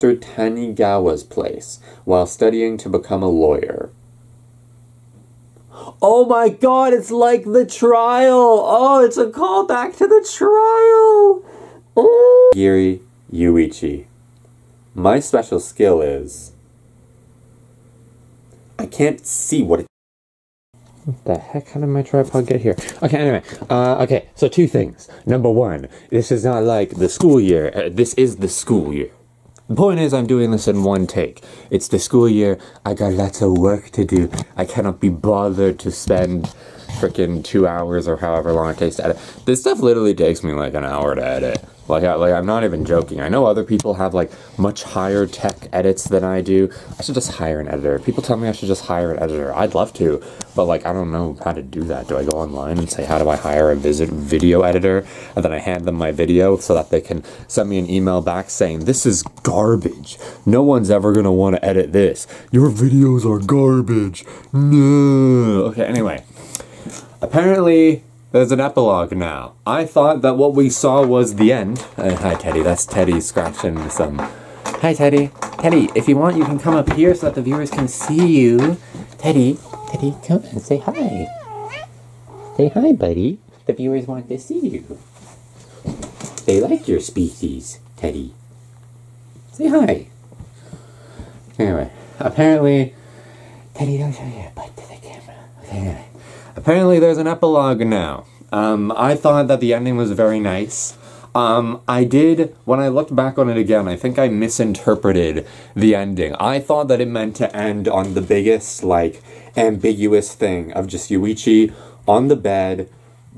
Tanigawa's place while studying to become a lawyer. Oh my god, it's like the trial! Oh, it's a callback to the trial! Oh. Giri Yuichi. My special skill is... I can't see what it... What the heck? How did my tripod get here? Okay, anyway. Okay, so two things. Number one, this is not like the school year. This is the school year. The point is, I'm doing this in one take. It's the school year. I got lots of work to do. I cannot be bothered to spend frickin' 2 hours or however long it takes to edit. This stuff literally takes me like an hour to edit. Like I'm not even joking. I know other people have like much higher tech edits than I do. I should just hire an editor. People tell me I should just hire an editor. I'd love to, but like I don't know how to do that. Do I go online and say, how do I hire a video editor? And then I hand them my video so that they can send me an email back saying, this is garbage. No one's ever gonna want to edit this. Your videos are garbage. No. Okay, anyway. Apparently, there's an epilogue now. I thought that what we saw was the end. Hi, Teddy. That's Teddy scratching some... Hi, Teddy. Teddy, if you want, you can come up here so that the viewers can see you. Teddy, come and say hi. Say hi, buddy. The viewers want to see you. They like your species, Teddy. Say hi. Anyway, apparently... Teddy, don't show your butt to the camera. Okay, anyway. Apparently there's an epilogue now. I thought that the ending was very nice. When I looked back on it again, I think I misinterpreted the ending. I thought that it meant to end on the biggest, like, ambiguous thing of just Yuichi on the bed.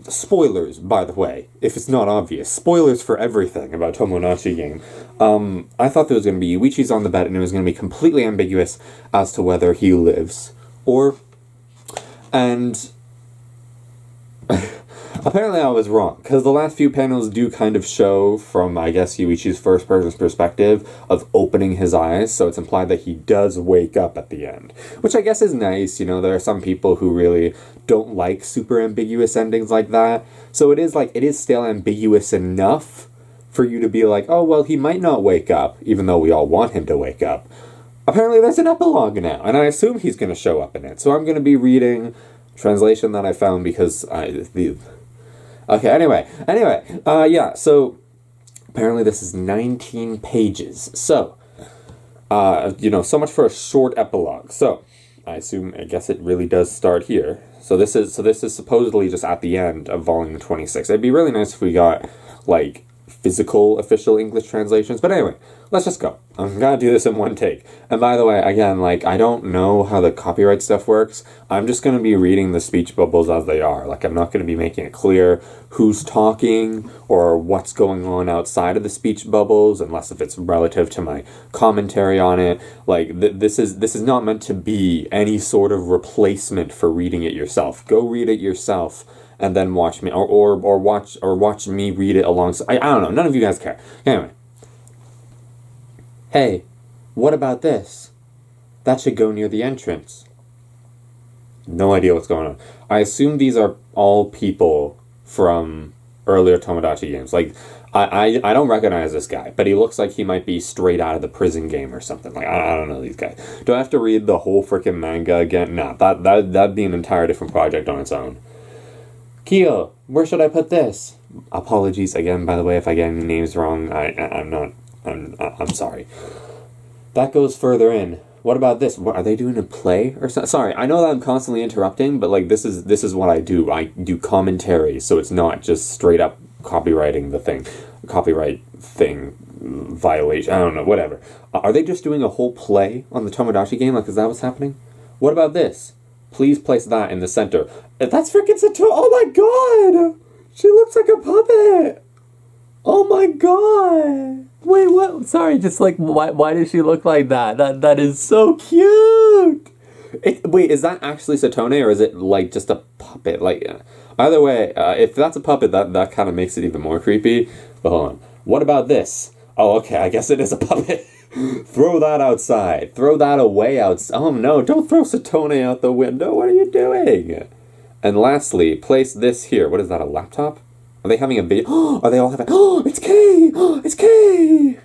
Spoilers, by the way, if it's not obvious. Spoilers for everything about Tomodachi game. I thought there was going to be Yuichi's on the bed and it was going to be completely ambiguous as to whether he lives or... And... apparently I was wrong, because the last few panels do kind of show from, I guess, Yuichi's first person's perspective of opening his eyes, so it's implied that he does wake up at the end. Which I guess is nice, you know, there are some people who really don't like super ambiguous endings like that, so it is still ambiguous enough for you to be like, oh, well, he might not wake up, even though we all want him to wake up. Apparently there's an epilogue now, and I assume he's going to show up in it, so I'm going to be reading... translation that I found because okay, anyway, yeah, so apparently this is 19 pages, so, you know, so much for a short epilogue. So, I guess it really does start here. So this is supposedly just at the end of volume 26. It'd be really nice if we got, like, physical official English translations, but anyway, let's just go. I'm gonna do this in one take. And by the way, again, like, I don't know how the copyright stuff works. I'm just gonna be reading the speech bubbles as they are. Like, I'm not gonna be making it clear who's talking or what's going on outside of the speech bubbles, unless if it's relative to my commentary on it. Like, this is not meant to be any sort of replacement for reading it yourself. Go read it yourself. And then watch me, or watch me read it alongside. I don't know. None of you guys care. Anyway. Hey, what about this? That should go near the entrance. No idea what's going on. I assume these are all people from earlier Tomodachi games. Like, I don't recognize this guy, but he looks like he might be straight out of the prison game or something. Like, I don't know these guys. Do I have to read the whole freaking manga again? Nah, that'd be an entire different project on its own. Kyo, where should I put this? Apologies again, by the way, if I get any names wrong. I'm sorry. That goes further in. What about this? What, are they doing a play or something? Sorry, I know that I'm constantly interrupting, but like this is what I do. I do commentary, so it's not just straight up copyright thing violation. I don't know, whatever. Are they just doing a whole play on the Tomodachi game? Like, is that what's happening? What about this? Please place that in the center. That's freaking Sato. Oh my god! She looks like a puppet! Oh my god! Wait, what? Sorry, just like, why does she look like that? That is so cute! Wait, is that actually Satone, or is it like just a puppet? Like, either way, if that's a puppet, that kind of makes it even more creepy. But hold on. What about this? Oh, okay, I guess it is a puppet. Throw that outside. Throw that away outside. Oh no, don't throw Satone out the window. What are you doing? And lastly, place this here. What is that, a laptop? Are they having a video? Are they all having... Oh, it's Kay! Oh, it's Kay!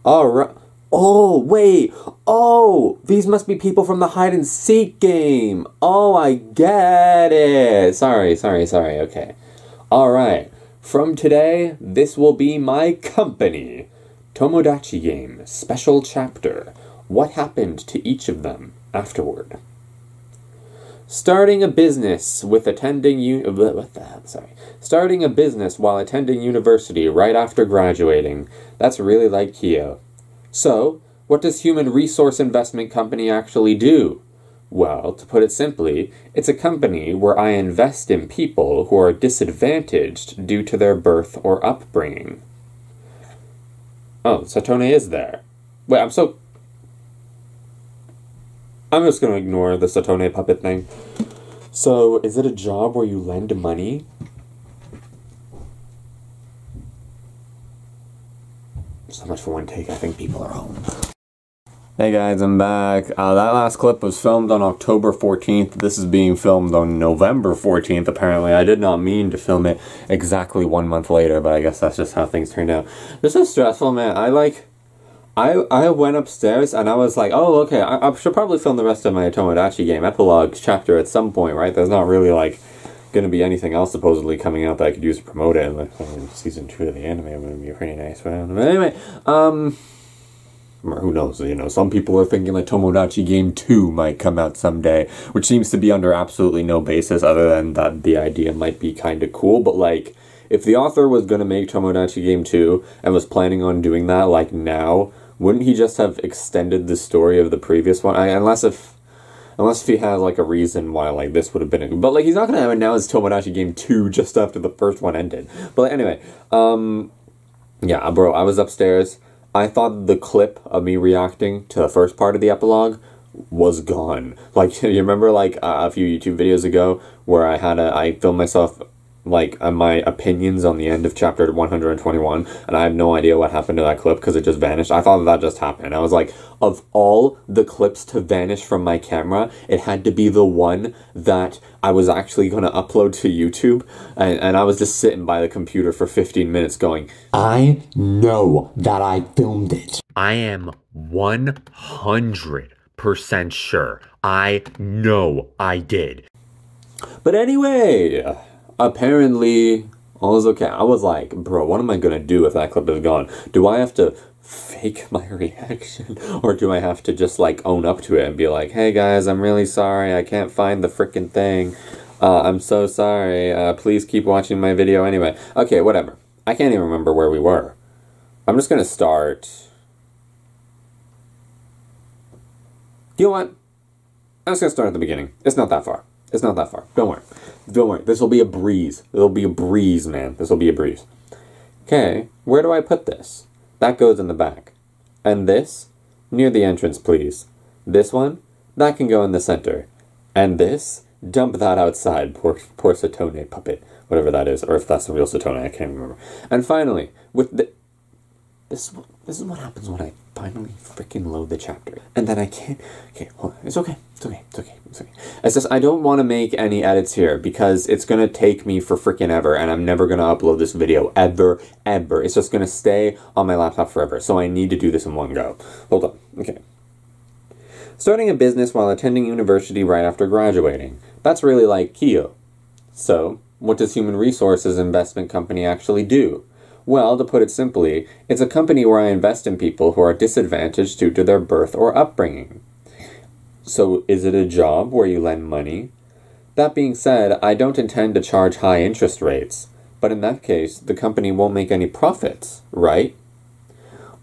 Alright. Oh, wait. Oh, these must be people from the hide-and-seek game. Oh, I get it. Sorry. Okay. Alright. From today, this will be my company. Tomodachi game. Special chapter. What happened to each of them afterward? Starting a business while attending university right after graduating. That's really like Kyo. So, what does human resource investment company actually do? Well, to put it simply, it's a company where I invest in people who are disadvantaged due to their birth or upbringing. Oh, Satone is there. Wait, I'm just gonna ignore the Satone puppet thing. So, is it a job where you lend money? So much for one take, I think people are home. Hey guys, I'm back. That last clip was filmed on October 14th. This is being filmed on November 14th, apparently. I did not mean to film it exactly 1 month later, but I guess that's just how things turned out. This is stressful, man. I went upstairs and I was like, oh, okay, I should probably film the rest of my Tomodachi game epilogue chapter at some point, right? There's not really, like, gonna be anything else supposedly coming out that I could use to promote it. Like, season 2 of the anime would be pretty nice. But anyway, or who knows, you know, some people are thinking like Tomodachi Game 2 might come out someday, which seems to be under absolutely no basis other than that the idea might be kind of cool, but like, if the author was gonna make Tomodachi Game 2 and was planning on doing that, like, now, wouldn't he just have extended the story of the previous one? Unless if he has, like, a reason why, like, this would have been... But, like, he's not gonna announce Tomodachi Game 2 just after the first one ended. But anyway, yeah, bro, I was upstairs. I thought the clip of me reacting to the first part of the epilogue was gone. Like, you remember, like, a few YouTube videos ago where I filmed myself, like, my opinions on the end of chapter 121, and I have no idea what happened to that clip because it just vanished. I thought that just happened. I was like, of all the clips to vanish from my camera, it had to be the one that I was actually going to upload to YouTube, and I was just sitting by the computer for 15 minutes going, I know that I filmed it. I am 100% sure. I know I did. But anyway, apparently all is okay. I was like, bro, what am I gonna do if that clip is gone? Do I have to fake my reaction? Or do I have to just, like, own up to it and be like, hey guys, I'm really sorry, I can't find the frickin' thing. I'm so sorry, please keep watching my video anyway. Okay, whatever. I can't even remember where we were. I'm just gonna start... You know what? I'm just gonna start at the beginning. It's not that far. It's not that far. Don't worry. Don't worry. This will be a breeze. It'll be a breeze, man. This will be a breeze. Okay, where do I put this? That goes in the back. And this? Near the entrance, please. This one? That can go in the center. And this? Dump that outside. Poor Satone puppet. Whatever that is. Or if that's the real Satone, I can't remember. And finally, with the... This is what happens when I finally freaking load the chapter. And then I can't... Okay, hold on. It's okay. It's okay. It's okay. It's okay. It's just, I don't want to make any edits here because it's going to take me for freaking ever and I'm never going to upload this video ever. It's just going to stay on my laptop forever. So I need to do this in one go. Hold on. Okay. Starting a business while attending university right after graduating. That's really like Kyo. So, what does human resources investment company actually do? Well, to put it simply, it's a company where I invest in people who are disadvantaged due to their birth or upbringing. So, is it a job where you lend money? That being said, I don't intend to charge high interest rates, but in that case, the company won't make any profits, right?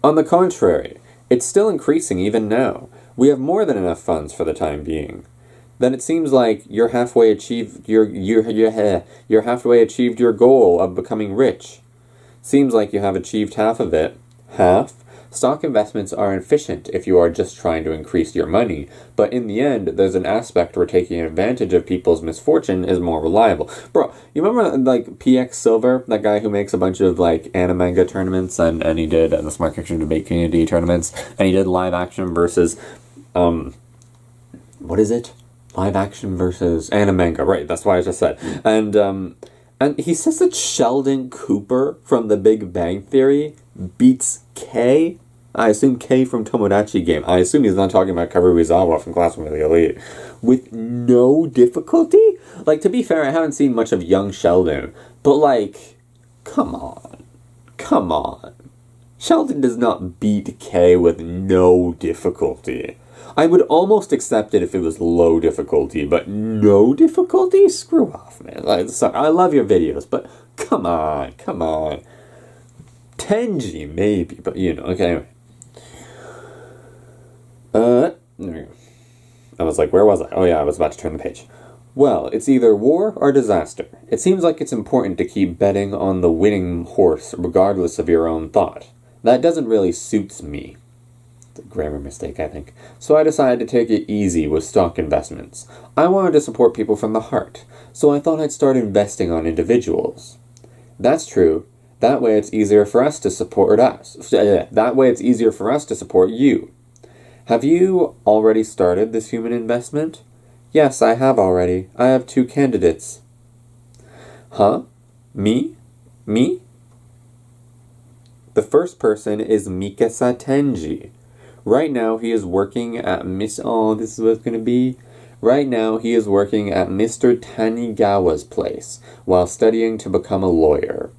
On the contrary, it's still increasing even now. We have more than enough funds for the time being. Then it seems like you're halfway achieved your goal of becoming rich. Seems like you have achieved half of it. Half? Stock investments are efficient if you are just trying to increase your money, but in the end, there's an aspect where taking advantage of people's misfortune is more reliable. Bro, you remember, like, PX Silver, that guy who makes a bunch of, like, anime tournaments, and he did the Smart Fiction Debate Community tournaments, and he did live action versus, what is it? Live action versus anime, right, that's what I just said. And he says that Sheldon Cooper from The Big Bang Theory beats K. I assume K from Tomodachi game. I assume he's not talking about Karuizawa from Classroom of the Elite. With no difficulty? Like, to be fair, I haven't seen much of young Sheldon. But, like, come on. Come on. Sheldon does not beat K with no difficulty. I would almost accept it if it was low difficulty, but no difficulty? Screw off, man. Like, sorry, I love your videos, but come on, come on. Tenji, maybe, but you know, okay, anyway. There we go. I was like, where was I? Oh yeah, I was about to turn the page. Well, it's either war or disaster. It seems like it's important to keep betting on the winning horse regardless of your own thought. That doesn't really suit me. It's a grammar mistake, I think. So I decided to take it easy with stock investments. I wanted to support people from the heart, so I thought I'd start investing on individuals. That's true. That way it's easier for us to support us. That way it's easier for us to support you. Have you already started this human investment? Yes, I have already. I have 2 candidates. Huh? Me? Me? The first person is Mikasa Tenji. Right now he is working at Oh, this is what it's going to be. Right now he is working at Mr. Tanigawa's place while studying to become a lawyer.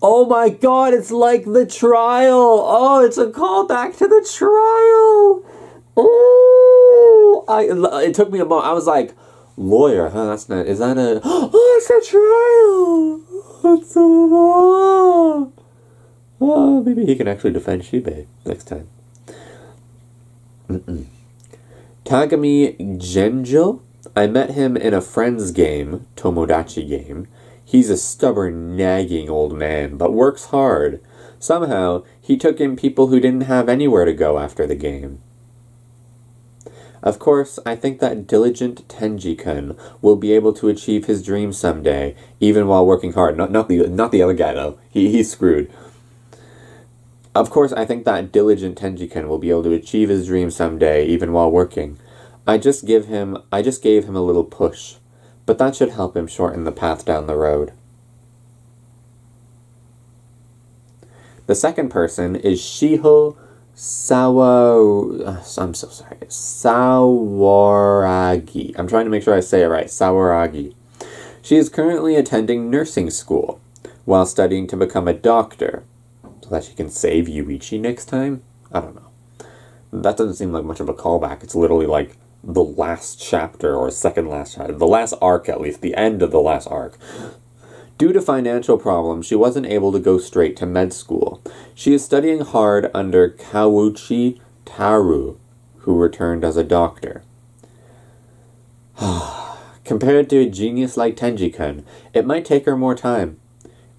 Oh my god, it's like the trial! Oh, it's a callback to the trial! Oh! It took me a moment. I was like, lawyer, huh? That's not... Is that a... Oh, it's a trial! It's so long! Oh, maybe he can actually defend Shibe next time. Tagami Genjo? I met him in a friend's game, Tomodachi game. He's a stubborn, nagging old man, but works hard. Somehow, he took in people who didn't have anywhere to go after the game. Of course, I think that diligent Tenji-kun will be able to achieve his dreams someday, even while working hard. Not the other guy, though. He's screwed. Of course, I think that diligent Tenji-kun will be able to achieve his dreams someday, even while working. I just gave him a little push. But that should help him shorten the path down the road. The second person is Shiho I'm so sorry. Sawaragi. I'm trying to make sure I say it right. Sawaragi. She is currently attending nursing school while studying to become a doctor so that she can save Yuichi next time? I don't know. That doesn't seem like much of a callback. It's literally like the last chapter, or second last chapter, the last arc at least, the end of the last arc. Due to financial problems, she wasn't able to go straight to med school. She is studying hard under Kawuchi Taru, who returned as a doctor. Compared to a genius like Tenji-kun, it might take her more time.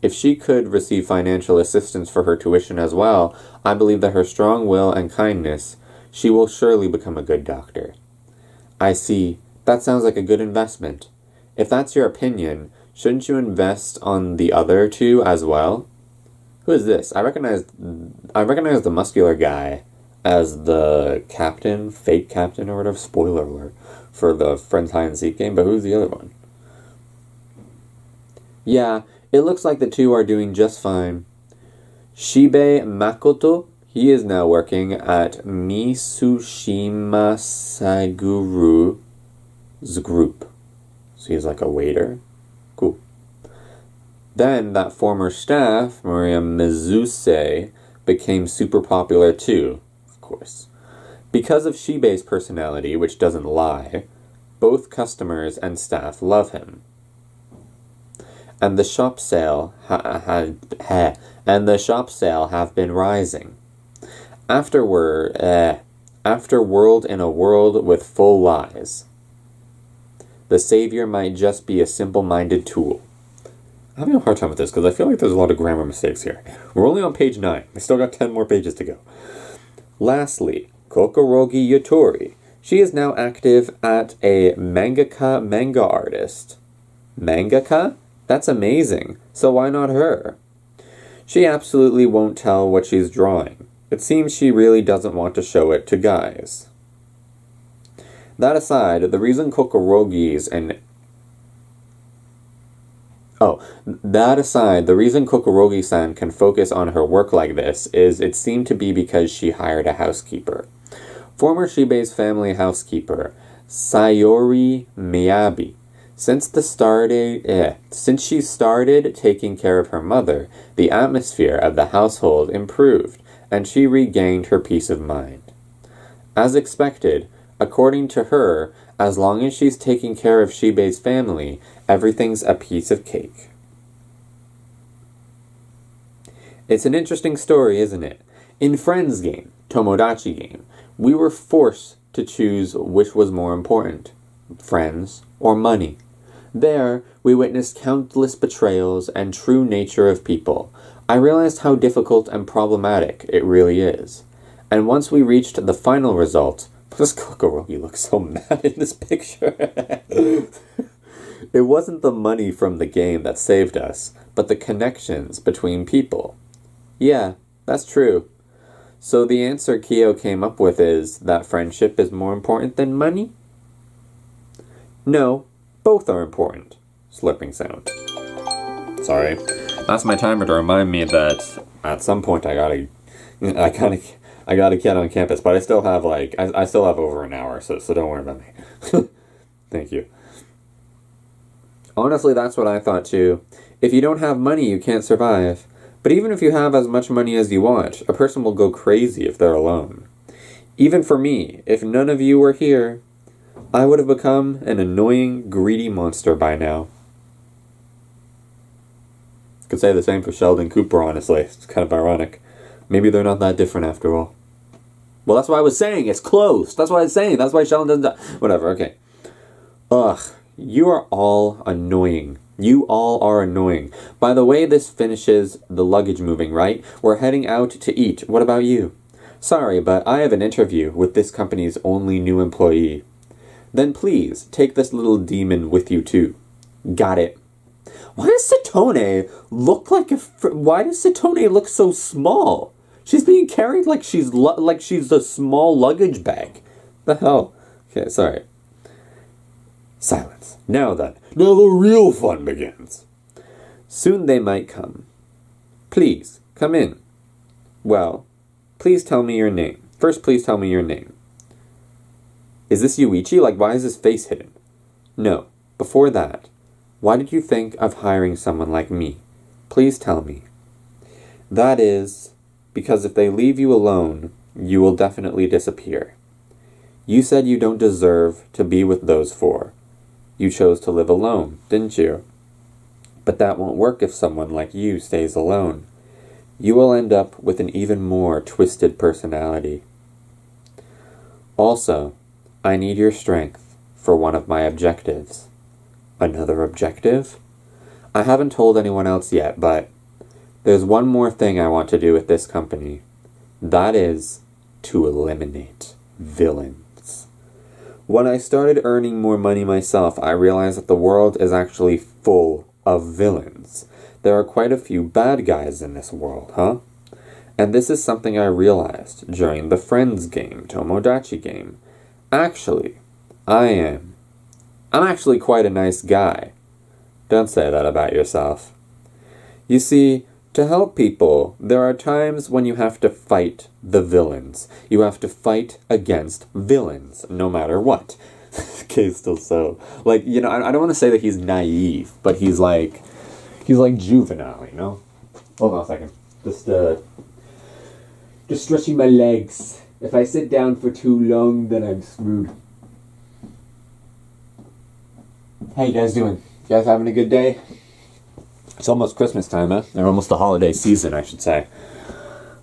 If she could receive financial assistance for her tuition as well, I believe that her strong will and kindness, she will surely become a good doctor. I see. That sounds like a good investment. If that's your opinion, shouldn't you invest on the other 2 as well? Who is this? I recognize the muscular guy as the captain, fake captain or whatever. Spoiler alert for the Friends Hide and Seek game, but who's the other one? Yeah, it looks like the 2 are doing just fine. Shibe Makoto, he is now working at Mitsushima Saguru's group. So he's like a waiter. Cool. Then that former staff, Maria Mizuse, became super popular too, of course. Because of Shibe's personality, which doesn't lie, both customers and staff love him. And the shop sale have been rising. After World in a World with Full Lies. The savior might just be a simple-minded tool. I'm having a hard time with this because I feel like there's a lot of grammar mistakes here. We're only on page 9. We still got 10 more pages to go. Lastly, Kokorogi Yotori. She is now active at a mangaka manga artist. Mangaka? That's amazing. So why not her? She absolutely won't tell what she's drawing. It seems she really doesn't want to show it to guys. That aside, the reason Kokorogi's and... Oh, that aside, the reason Kokorogi-san can focus on her work like this is it seemed to be because she hired a housekeeper. Former Shibei's family housekeeper, Sayori Miyabi. Since she started taking care of her mother, the atmosphere of the household improved, and she regained her peace of mind. As expected, according to her, as long as she's taking care of Shibei's family, everything's a piece of cake. It's an interesting story, isn't it? In Friends game, Tomodachi game, we were forced to choose which was more important, friends or money. There, we witnessed countless betrayals and true nature of people. I realized how difficult and problematic it really is. And once we reached the final result, this Kokorogi looks so mad in this picture. It wasn't the money from the game that saved us, but the connections between people. Yeah, that's true. So the answer Kyo came up with is that friendship is more important than money? No, both are important. Slurping sound. Sorry. That's my timer to remind me that at some point I gotta get on campus, but I still have I still have over an hour, so don't worry about me. Thank you. Honestly, that's what I thought too. If you don't have money, you can't survive. But even if you have as much money as you want, a person will go crazy if they're alone. Even for me, if none of you were here, I would have become an annoying, greedy monster by now. Could say the same for Sheldon Cooper, honestly. It's kind of ironic. Maybe they're not that different after all. Well, that's what I was saying. It's close. That's what I was saying. That's why Sheldon doesn't die. Whatever, okay. Ugh. You are all annoying. You all are annoying. By the way, this finishes the luggage moving, right? We're heading out to eat. What about you? Sorry, but I have an interview with this company's only new employee. Then please, take this little demon with you too. Got it. Why does Satone look like why does Satone look so small? She's being carried like she's a small luggage bag. The hell? Okay, sorry. Silence. Now then, now the real fun begins. Soon they might come. Please, come in. Well, please tell me your name. First, please tell me your name. Is this Yuichi? Like, why is his face hidden? No. Before that, why did you think of hiring someone like me? Please tell me. That is, because if they leave you alone, you will definitely disappear. You said you don't deserve to be with those four. You chose to live alone, didn't you? But that won't work if someone like you stays alone. You will end up with an even more twisted personality. Also, I need your strength for one of my objectives. Another objective? I haven't told anyone else yet, but there's one more thing I want to do with this company. That is to eliminate villains. When I started earning more money myself, I realized that the world is actually full of villains. There are quite a few bad guys in this world, huh? And this is something I realized during the Friends game, Tomodachi game. Actually, I'm actually quite a nice guy. Don't say that about yourself. You see, to help people, there are times when you have to fight the villains. You have to fight against villains, no matter what. Okay, still so... Like, you know, I don't want to say that he's naive, but he's like juvenile, you know? Hold on a second. Just stretching my legs. If I sit down for too long, then I'm screwed. How you guys doing? You guys having a good day? It's almost Christmas time, huh? Or almost the holiday season, I should say.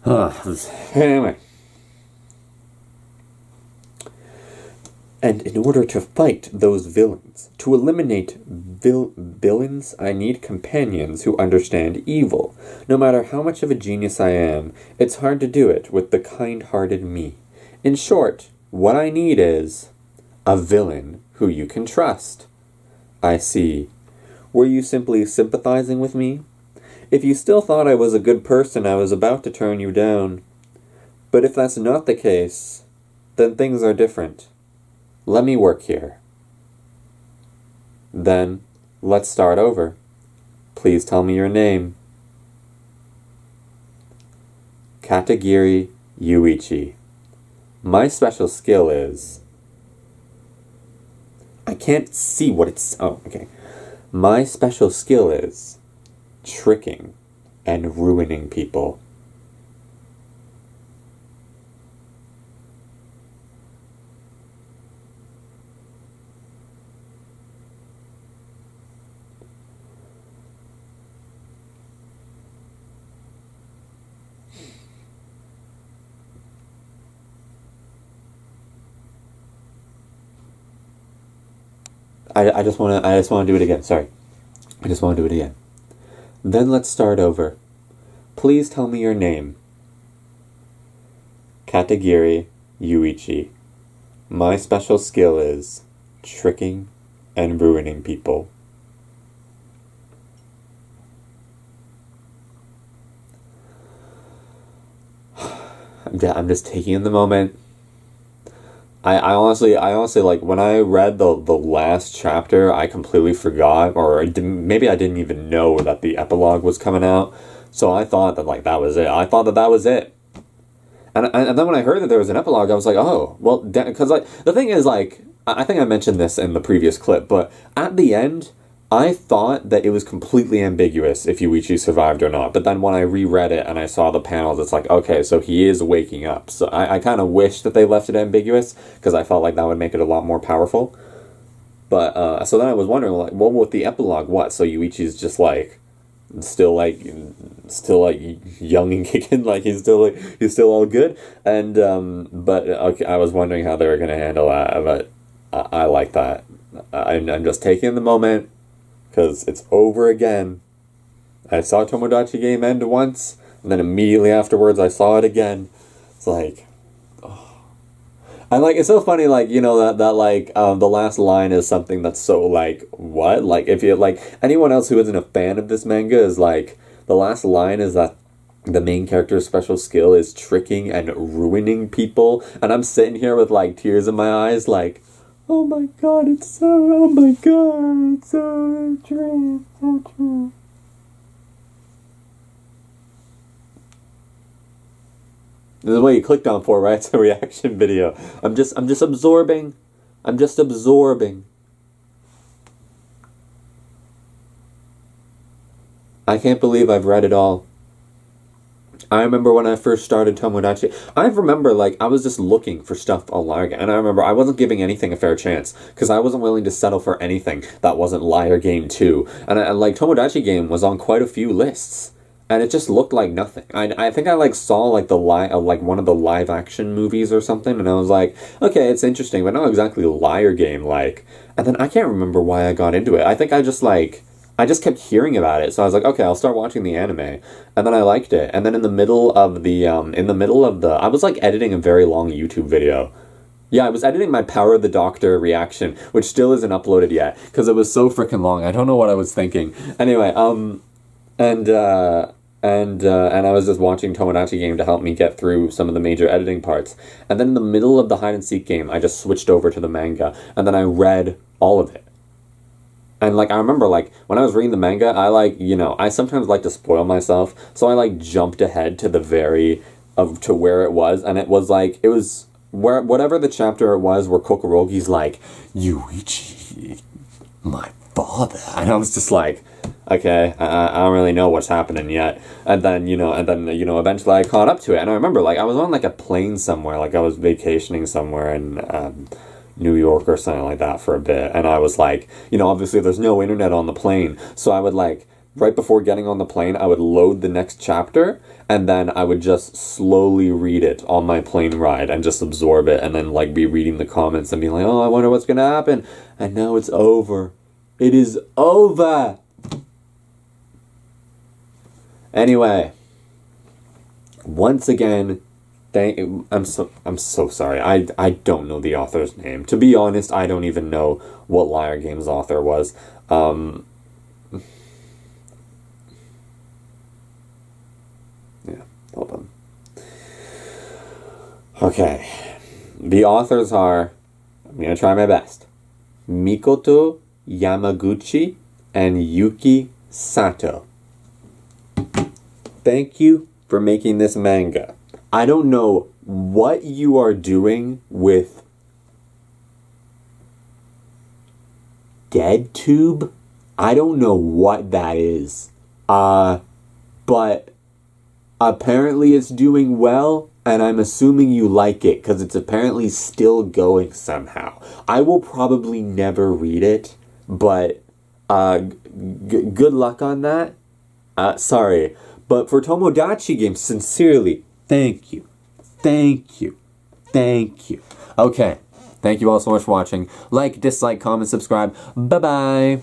Anyway. And in order to fight those villains, to eliminate villains, I need companions who understand evil. No matter how much of a genius I am, it's hard to do it with the kind-hearted me. In short, what I need is a villain who you can trust. I see. Were you simply sympathizing with me? If you still thought I was a good person, I was about to turn you down. But if that's not the case, then things are different. Let me work here. Then, let's start over. Please tell me your name. Katagiri Yuichi. My special skill is... I can't see what it's... Oh, okay. My special skill is tricking and ruining people. I just want to do it again. Sorry. I just want to do it again. Then let's start over. Please tell me your name. Katagiri Yuichi. My special skill is tricking and ruining people. I'm just taking in the moment. I honestly, like, when I read the last chapter, I completely forgot, or maybe I didn't even know that the epilogue was coming out, so I thought that, like, that was it. I thought that was it. And then when I heard that there was an epilogue, I was like, oh, well, because, like, the thing is, like, I think I mentioned this in the previous clip, but at the end, I thought that it was completely ambiguous if Yuichi survived or not. But then when I reread it and I saw the panels, it's like, okay, so he is waking up. So I kind of wish that they left it ambiguous, because I felt like that would make it a lot more powerful. But, so then I was wondering, like, well, with the epilogue, what? So Yuichi's just, like, still young and kicking, like, he's still all good? And, but, okay, I was wondering how they were going to handle that, but I like that. I'm just taking the moment, because it's over again. I saw Tomodachi game end once, and then immediately afterwards I saw it again. It's like, oh. It's so funny, like, you know, that like, the last line is something that's so, like, what? Like, if you, like, anyone else who isn't a fan of this manga is, like, the last line is that the main character's special skill is tricking and ruining people, and I'm sitting here with, like, tears in my eyes, like, oh my god, it's so true, so true. This is what you clicked on for, right? It's a reaction video. I'm just absorbing. I'm just absorbing. I can't believe I've read it all. I remember when I first started Tomodachi, I remember, like, I was just looking for stuff on Liar Game, and I remember I wasn't giving anything a fair chance, because I wasn't willing to settle for anything that wasn't Liar Game 2, and like, Tomodachi Game was on quite a few lists, and it just looked like nothing. I think I, like, saw, like, like, one of the live-action movies or something, and I was like, okay, it's interesting, but not exactly Liar Game, like, and then I can't remember why I got into it. I think I just kept hearing about it, so I was like, okay, I'll start watching the anime, and then I liked it, and then in the middle of I was, like, editing a very long YouTube video. Yeah, I was editing my Power of the Doctor reaction, which still isn't uploaded yet, because it was so freaking long. I don't know what I was thinking. Anyway, and I was just watching Tomodachi Game to help me get through some of the major editing parts, and then in the middle of the hide-and-seek game, I just switched over to the manga, and then I read all of it. And, like, I remember, like, when I was reading the manga, I, like, you know, I sometimes like to spoil myself, so I, like, jumped ahead to to where it was, and it was, like, it was, whatever the chapter it was where Kokorogi's like, Yuichi, my father, and I was just like, okay, I don't really know what's happening yet, and then, eventually I caught up to it, and I remember, like, I was on, like, a plane somewhere, like, I was vacationing somewhere, and, New York or something like that for a bit, and I was like, you know, obviously there's no internet on the plane, so I would, like, right before getting on the plane, I would load the next chapter, and then I would just slowly read it on my plane ride, and just absorb it, and then, like, be reading the comments, and be like, oh, I wonder what's gonna happen, and now it's over. It is over! Anyway, once again, I'm so sorry. I don't know the author's name. To be honest, I don't even know what Liar Game's author was. Yeah, hold on. Okay. The authors are, I'm gonna try my best, Mikoto Yamaguchi and Yuki Sato. Thank you for making this manga. I don't know what you are doing with Dead Tube. I don't know what that is. But apparently it's doing well, and I'm assuming you like it, because it's apparently still going somehow. I will probably never read it, but good luck on that. Sorry. But for Tomodachi games, sincerely, thank you. Thank you. Thank you. Okay. Thank you all so much for watching. Like, dislike, comment, subscribe. Bye-bye.